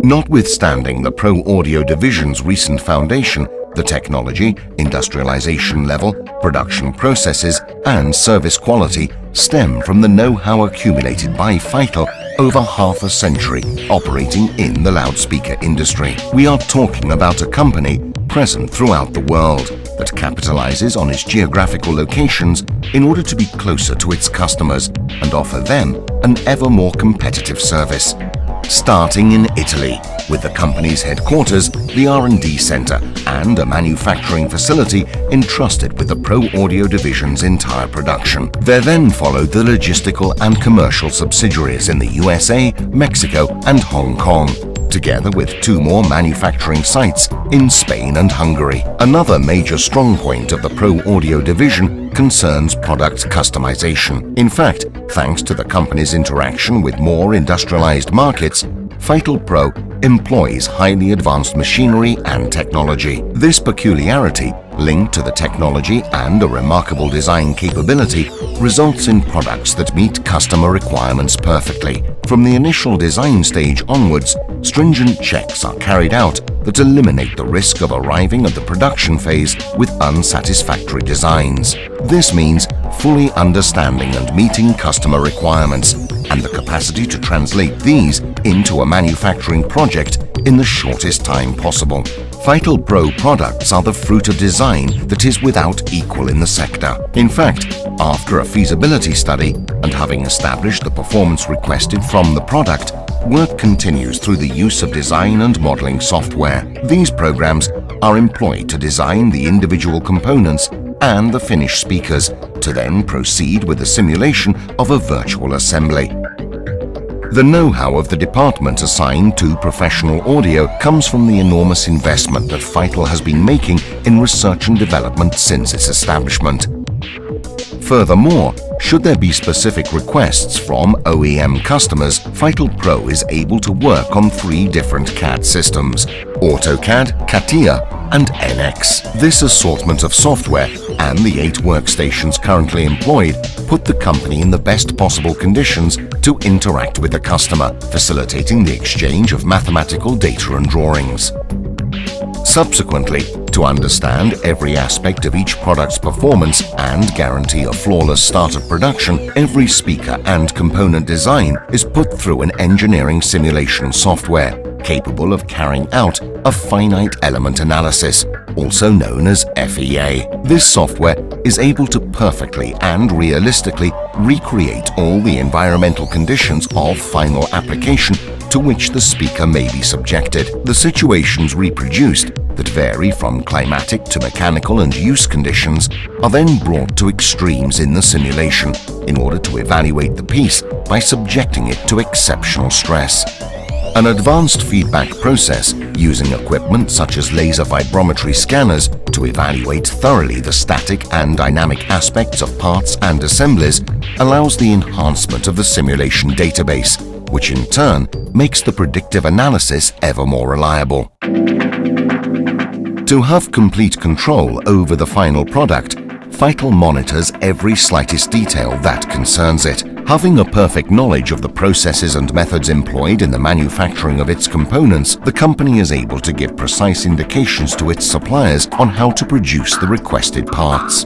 Notwithstanding the Pro Audio division's recent foundation, the technology, industrialization level, production processes and service quality stem from the know-how accumulated by Faital over half a century operating in the loudspeaker industry. We are talking about a company present throughout the world that capitalizes on its geographical locations in order to be closer to its customers and offer them an ever more competitive service. Starting in Italy, with the company's headquarters, the R&D center, and a manufacturing facility entrusted with the Pro Audio division's entire production. There then followed the logistical and commercial subsidiaries in the USA, Mexico, and Hong Kong, together with 2 more manufacturing sites in Spain and Hungary. Another major strong point of the Pro Audio division concerns product customization. In fact, thanks to the company's interaction with more industrialized markets, Faital Pro employs highly advanced machinery and technology. This peculiarity, linked to the technology and a remarkable design capability, results in products that meet customer requirements perfectly. From the initial design stage onwards, stringent checks are carried out that eliminate the risk of arriving at the production phase with unsatisfactory designs. This means fully understanding and meeting customer requirements and the capacity to translate these into a manufacturing project in the shortest time possible. Faital Pro products are the fruit of design that is without equal in the sector. In fact, after a feasibility study and having established the performance requested from the product, work continues through the use of design and modeling software. These programs are employed to design the individual components and the finished speakers, to then proceed with the simulation of a virtual assembly. The know-how of the department assigned to professional audio comes from the enormous investment that Faital has been making in research and development since its establishment. Furthermore, should there be specific requests from OEM customers, Faital Pro is able to work on 3 different CAD systems: AutoCAD, CATIA, and NX. This assortment of software and the 8 workstations currently employed put the company in the best possible conditions to interact with the customer, facilitating the exchange of mathematical data and drawings. Subsequently, to understand every aspect of each product's performance and guarantee a flawless start of production, every speaker and component design is put through an engineering simulation software capable of carrying out a finite element analysis, also known as FEA. This software is able to perfectly and realistically recreate all the environmental conditions of final application to which the speaker may be subjected. The situations reproduced that vary from climatic to mechanical and use conditions are then brought to extremes in the simulation in order to evaluate the piece by subjecting it to exceptional stress. An advanced feedback process using equipment such as laser vibrometry scanners to evaluate thoroughly the static and dynamic aspects of parts and assemblies allows the enhancement of the simulation database, which in turn makes the predictive analysis ever more reliable. To have complete control over the final product, Faital monitors every slightest detail that concerns it. Having a perfect knowledge of the processes and methods employed in the manufacturing of its components, the company is able to give precise indications to its suppliers on how to produce the requested parts.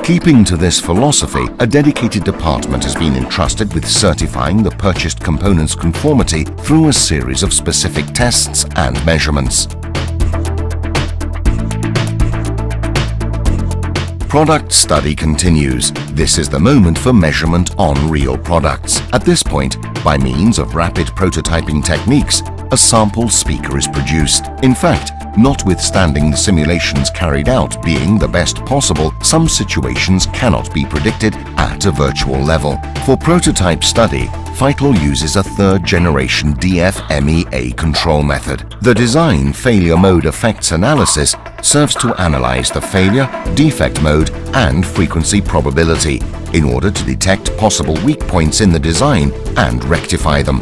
Keeping to this philosophy, a dedicated department has been entrusted with certifying the purchased components' conformity through a series of specific tests and measurements. Product study continues. This is the moment for measurement on real products. At this point, by means of rapid prototyping techniques, a sample speaker is produced. In fact, notwithstanding the simulations carried out being the best possible, some situations cannot be predicted at a virtual level. For prototype study, Faital uses a 3rd-generation DFMEA control method. The design failure mode effects analysis serves to analyze the failure, defect mode, and frequency probability in order to detect possible weak points in the design and rectify them.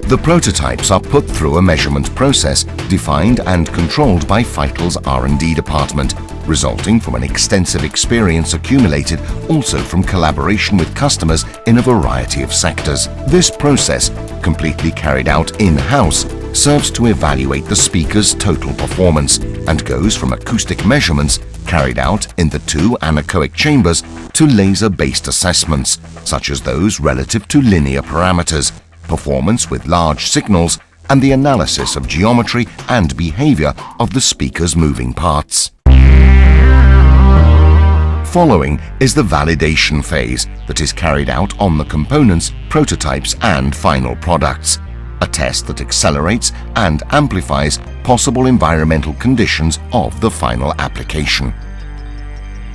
The prototypes are put through a measurement process defined and controlled by Faital's R&D department, resulting from an extensive experience accumulated also from collaboration with customers in a variety of sectors. This process, completely carried out in-house, serves to evaluate the speaker's total performance and goes from acoustic measurements carried out in the two anechoic chambers to laser-based assessments, such as those relative to linear parameters, performance with large signals, and the analysis of geometry and behavior of the speaker's moving parts. Following is the validation phase that is carried out on the components, prototypes, and final products, a test that accelerates and amplifies possible environmental conditions of the final application.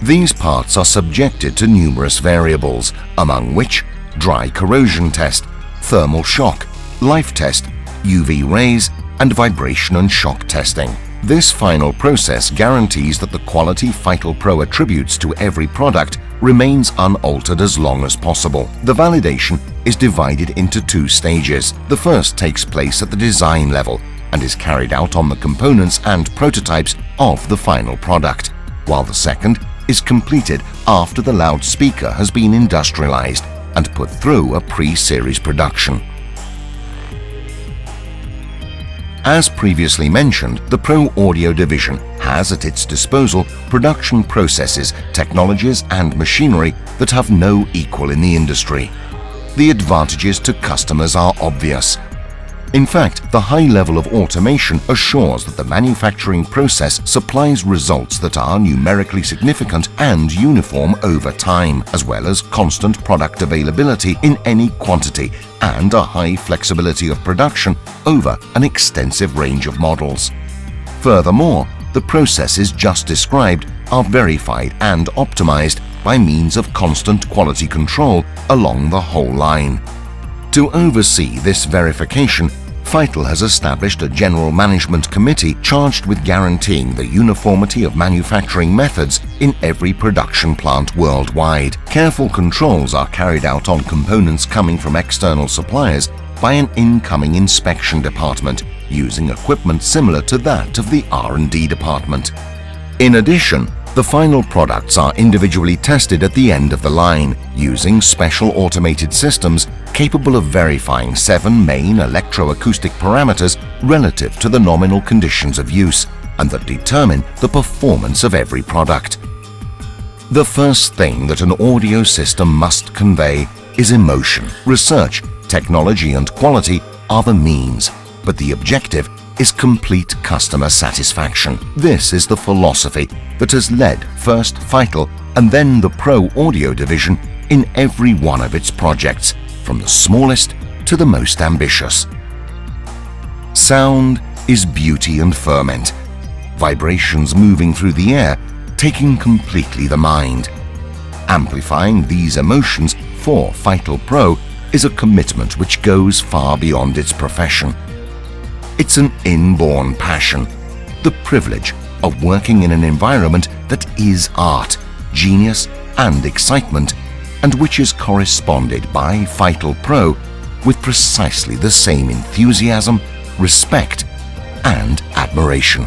These parts are subjected to numerous variables, among which dry corrosion test, thermal shock, life test, UV rays, and vibration and shock testing. This final process guarantees that the quality Faital Pro attributes to every product remains unaltered as long as possible. The validation is divided into two stages. The first takes place at the design level and is carried out on the components and prototypes of the final product, while the second is completed after the loudspeaker has been industrialized and put through a pre-series production. As previously mentioned, the Pro Audio division has at its disposal production processes, technologies, and machinery that have no equal in the industry. The advantages to customers are obvious. In fact, the high level of automation assures that the manufacturing process supplies results that are numerically significant and uniform over time, as well as constant product availability in any quantity and a high flexibility of production over an extensive range of models. Furthermore, the processes just described are verified and optimized by means of constant quality control along the whole line. To oversee this verification, Faital has established a General Management Committee charged with guaranteeing the uniformity of manufacturing methods in every production plant worldwide. Careful controls are carried out on components coming from external suppliers by an incoming inspection department using equipment similar to that of the R&D department. In addition, the final products are individually tested at the end of the line using special automated systems capable of verifying 7 main electroacoustic parameters relative to the nominal conditions of use and that determine the performance of every product. The first thing that an audio system must convey is emotion. Research, technology, and quality are the means, but the objective is complete customer satisfaction. This is the philosophy that has led first Faital and then the Pro Audio division in every one of its projects, from the smallest to the most ambitious. Sound is beauty and ferment, vibrations moving through the air, taking completely the mind. Amplifying these emotions for Faital Pro is a commitment which goes far beyond its profession. It's an inborn passion, the privilege of working in an environment that is art, genius, and excitement, and which is corresponded by Faital Pro with precisely the same enthusiasm, respect, and admiration.